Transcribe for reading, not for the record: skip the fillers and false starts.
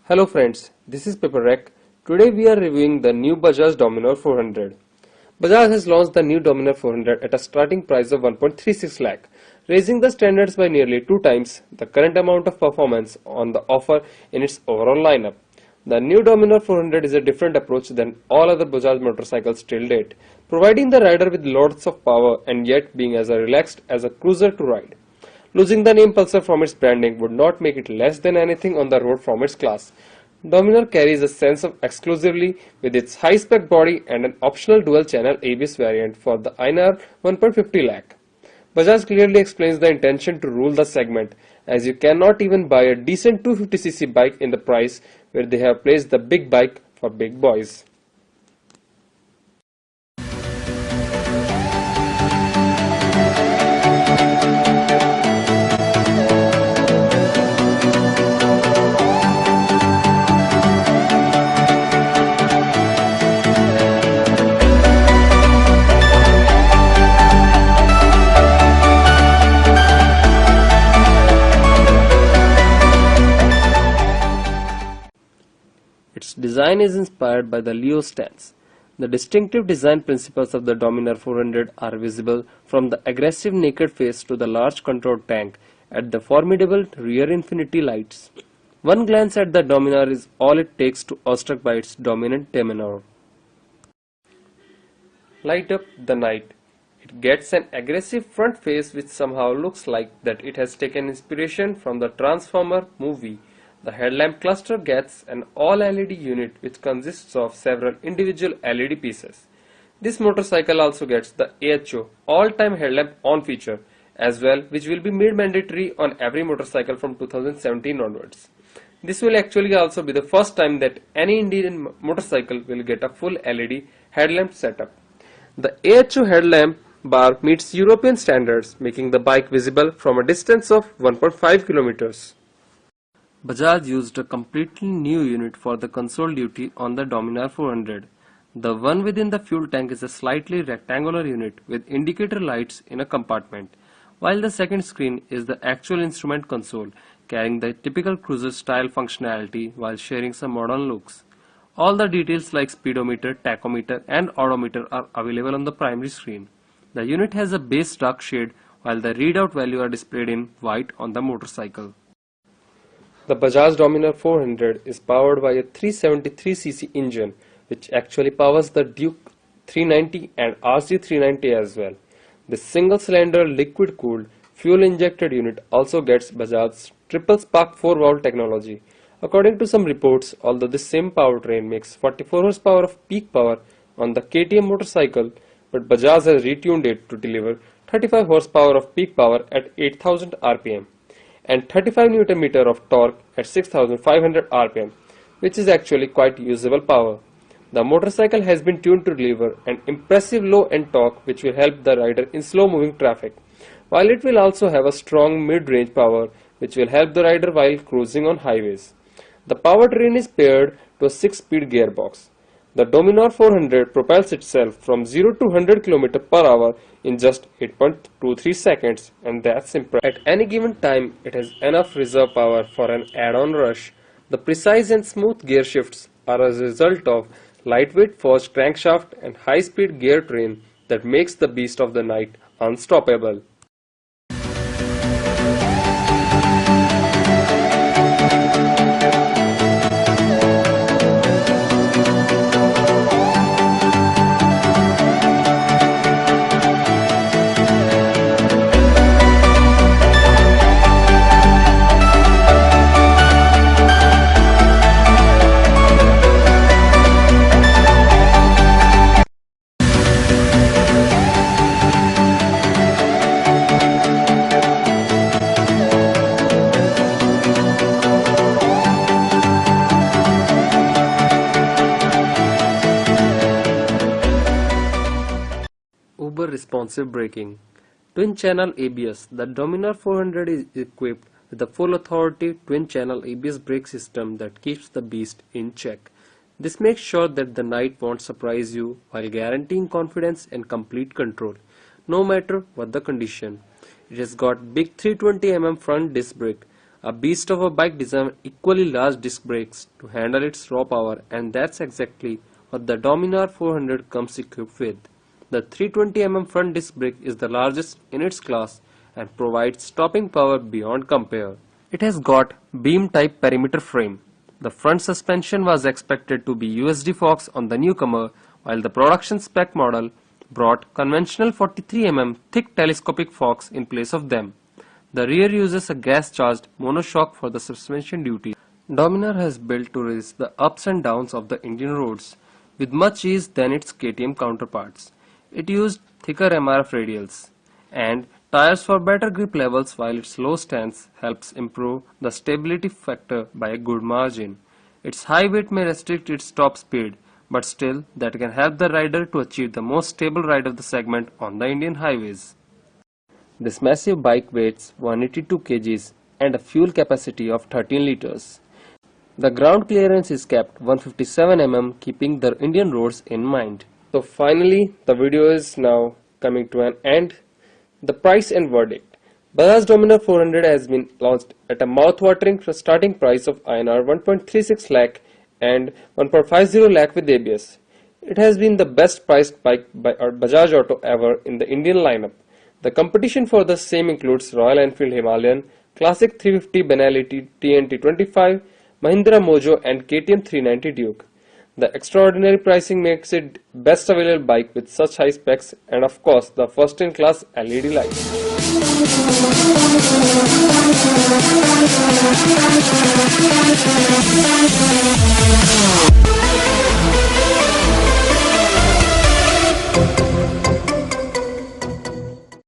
Hello friends, this is Paperwreck. Today we are reviewing the new Bajaj Dominar 400. Bajaj has launched the new Dominar 400 at a starting price of 1.36 lakh, raising the standards by nearly 2 times the current amount of performance on the offer in its overall lineup. The new Dominar 400 is a different approach than all other Bajaj motorcycles till date, providing the rider with lots of power and yet being as relaxed as a cruiser to ride. Losing the name Pulsar from its branding would not make it less than anything on the road from its class. Dominar carries a sense of exclusivity with its high-spec body and an optional dual-channel ABS variant for the INR 1.50 lakh. Bajaj clearly explains the intention to rule the segment, as you cannot even buy a decent 250cc bike in the price where they have placed the big bike for big boys. Its design is inspired by the Leo stance. The distinctive design principles of the Dominar 400 are visible from the aggressive naked face to the large control tank at the formidable rear infinity lights. One glance at the Dominar is all it takes to awestruck by its dominant tenor. Light up the night. It gets an aggressive front face which somehow looks like that it has taken inspiration from the Transformer movie. The headlamp cluster gets an all-LED unit which consists of several individual LED pieces. This motorcycle also gets the AHO all-time headlamp on feature as well, which will be made mandatory on every motorcycle from 2017 onwards. This will actually also be the first time that any Indian motorcycle will get a full LED headlamp setup. The AHO headlamp bar meets European standards, making the bike visible from a distance of 1.5 kilometers. Bajaj used a completely new unit for the console duty on the Dominar 400. The one within the fuel tank is a slightly rectangular unit with indicator lights in a compartment, while the second screen is the actual instrument console, carrying the typical cruiser style functionality while sharing some modern looks. All the details like speedometer, tachometer and odometer are available on the primary screen. The unit has a base dark shade while the readout value are displayed in white on the motorcycle. The Bajaj Dominar 400 is powered by a 373cc engine which actually powers the Duke 390 and RC 390 as well. This single-cylinder liquid-cooled fuel-injected unit also gets Bajaj's triple spark 4-valve technology. According to some reports, although this same powertrain makes 44 horsepower of peak power on the KTM motorcycle, but Bajaj has retuned it to deliver 35 horsepower of peak power at 8000 rpm. And 35 Nm of torque at 6500 rpm, which is actually quite usable power. The motorcycle has been tuned to deliver an impressive low-end torque which will help the rider in slow-moving traffic, while it will also have a strong mid-range power which will help the rider while cruising on highways. The powertrain is paired to a 6-speed gearbox. The Dominar 400 propels itself from 0 to 100 km per hour in just 8.23 seconds, and that's impressive. At any given time, it has enough reserve power for an add-on rush. The precise and smooth gear shifts are a result of lightweight forged crankshaft and high-speed gear train that makes the beast of the night unstoppable. Responsive braking. Twin channel ABS. The Dominar 400 is equipped with a full authority twin channel ABS brake system that keeps the beast in check. This makes sure that the night won't surprise you while guaranteeing confidence and complete control, no matter what the condition. It has got big 320 mm front disc brake, A beast of a bike deserves equally large disc brakes to handle its raw power, and that's exactly what the Dominar 400 comes equipped with. The 320mm front disc brake is the largest in its class and provides stopping power beyond compare. It has got beam-type perimeter frame. The front suspension was expected to be USD forks on the newcomer, while the production spec model brought conventional 43mm thick telescopic forks in place of them. The rear uses a gas-charged monoshock for the suspension duty. Dominar has built to resist the ups and downs of the Indian roads with much ease than its KTM counterparts. It used thicker MRF radials and tires for better grip levels, while its low stance helps improve the stability factor by a good margin. Its high weight may restrict its top speed, but still that can help the rider to achieve the most stable ride of the segment on the Indian highways. This massive bike weighs 182 kgs and a fuel capacity of 13 liters. The ground clearance is kept 157 mm, keeping the Indian roads in mind. So finally, the video is now coming to an end. The price and verdict. Bajaj Dominar 400 has been launched at a mouth-watering starting price of INR 1.36 lakh and 1.50 lakh with ABS. It has been the best priced bike by Bajaj Auto ever in the Indian lineup. The competition for the same includes Royal Enfield Himalayan, Classic 350 Benelli TNT 25, Mahindra Mojo and KTM 390 Duke. The extraordinary pricing makes it best available bike with such high specs and of course the first in class LED lights.